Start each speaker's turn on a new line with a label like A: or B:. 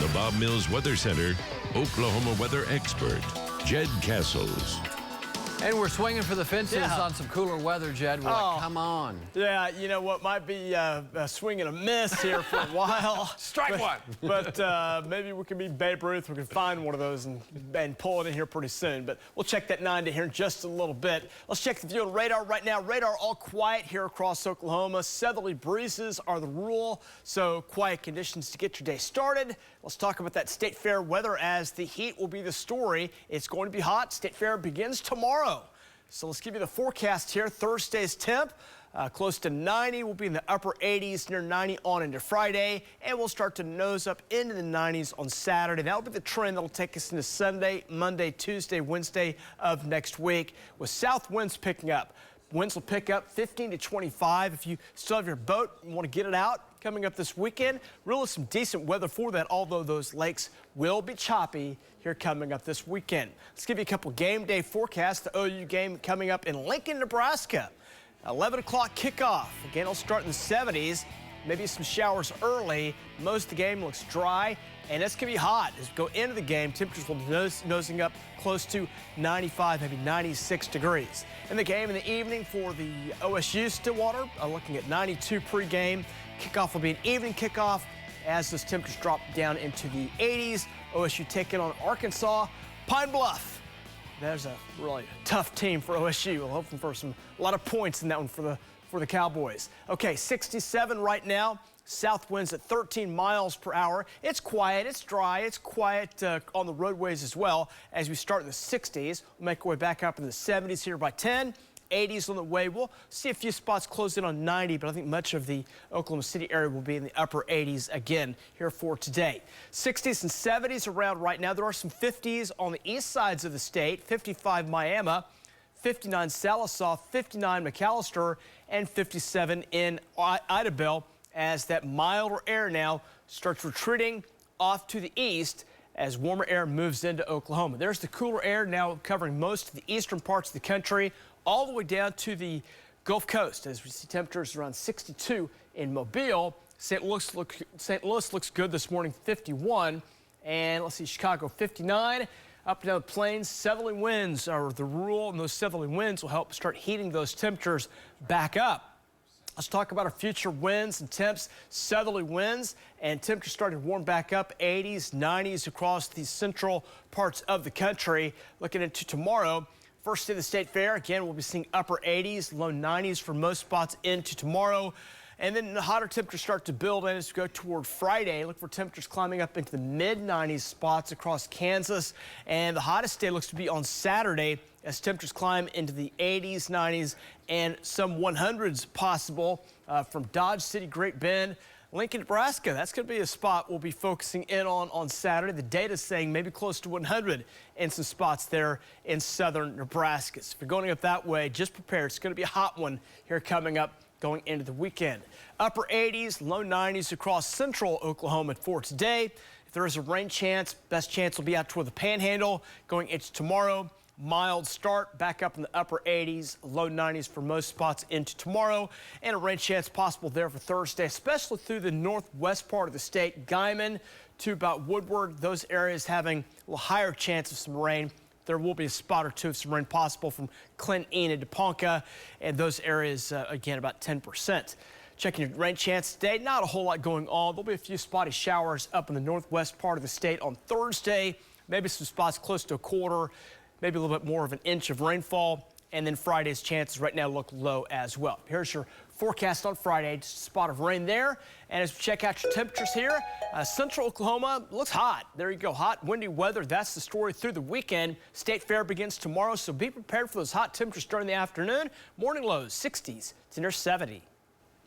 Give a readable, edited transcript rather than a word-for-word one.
A: the Bob Mills Weather Center, Oklahoma weather expert, Jed Castles.
B: And we're swinging for the fences on some cooler weather, Jed. We're like, come on.
C: Yeah, you know what, might be a swing and a miss here for a while.
B: Strike one.
C: But maybe we can be Babe Ruth. We can find one of those and pull it in here pretty soon. But we'll check that 9 to here in just a little bit. Let's check the view on radar right now. Radar all quiet here across Oklahoma. Southerly breezes are the rule, so quiet conditions to get your day started. Let's talk about that State Fair weather as the heat will be the story. It's going to be hot. State Fair begins tomorrow. So let's give you the forecast here. Thursday's temp, close to 90. We'll be in the upper 80s, near 90 on into Friday. And we'll start to nose up into the 90s on Saturday. That'll be the trend that'll take us into Sunday, Monday, Tuesday, Wednesday of next week, with south winds picking up. Winds will pick up 15 to 25. If you still have your boat and want to get it out coming up this weekend, really some decent weather for that, although those lakes will be choppy here coming up this weekend. Let's give you a couple game day forecasts. The OU game coming up in Lincoln, Nebraska. 11 o'clock kickoff. Again, it'll start in the 70s. Maybe some showers early. Most of the game looks dry, and it's going to be hot. As we go into the game, temperatures will be nosing up close to 95, maybe 96 degrees. In the game in the evening for the OSU Stillwater, looking at 92 pregame. Kickoff will be an evening kickoff as those temperatures drop down into the 80s. OSU taking on Arkansas. Pine Bluff. There's a really tough team for OSU. We're hoping for a lot of points in that one for the Cowboys. Okay, 67 right now. South winds at 13 miles per hour. It's quiet, it's dry, it's quiet on the roadways as well. As we start in the 60s, we'll make our way back up in the 70s here by 10. 80s on the way. We'll see a few spots close in on 90, but I think much of the Oklahoma City area will be in the upper 80s again here for today. 60s and 70s around right now. There are some 50s on the east sides of the state. 55 Miami, 59 Sallisaw, 59 McAllister, and 57 in Idabel as that milder air now starts retreating off to the east as warmer air moves into Oklahoma. There's the cooler air now covering most of the eastern parts of the country, all the way down to the Gulf Coast, as we see temperatures around 62 in Mobile. St. Louis looks good this morning, 51. And let's see, Chicago, 59. Up and down the plains, southerly winds are the rule, and those southerly winds will help start heating those temperatures back up. Let's talk about our future winds and temps. Southerly winds and temperatures starting to warm back up, 80s, 90s across the central parts of the country. Looking into tomorrow, first day of the State Fair, again, we'll be seeing upper 80s, low 90s for most spots into tomorrow. And then the hotter temperatures start to build in as we go toward Friday. Look for temperatures climbing up into the mid-90s spots across Kansas. And the hottest day looks to be on Saturday as temperatures climb into the 80s, 90s, and some 100s possible from Dodge City, Great Bend, Lincoln, Nebraska. That's going to be a spot we'll be focusing in on Saturday. The data's saying maybe close to 100 in some spots there in southern Nebraska. So if you're going up that way, just prepare. It's going to be a hot one here coming up going into the weekend. Upper 80s, low 90s across central Oklahoma for today. If there is a rain chance, best chance will be out toward the Panhandle going into tomorrow. Mild start, back up in the upper 80s, low 90s for most spots into tomorrow, and a rain chance possible there for Thursday, especially through the northwest part of the state, Guyman to about Woodward. Those areas having a little higher chance of some rain. There will be a spot or two of some rain possible from Clinton, Enid to Ponca, and those areas, again, about 10%. Checking your rain chance today, not a whole lot going on. There'll be a few spotty showers up in the northwest part of the state on Thursday, maybe some spots close to a quarter, maybe a little bit more of an inch of rainfall. And then Friday's chances right now look low as well. Here's your forecast on Friday. Just a spot of rain there. And as we check out your temperatures here, central Oklahoma looks hot. There you go, hot, windy weather. That's the story through the weekend. State Fair begins tomorrow, so be prepared for those hot temperatures during the afternoon. Morning lows, 60s to near 70.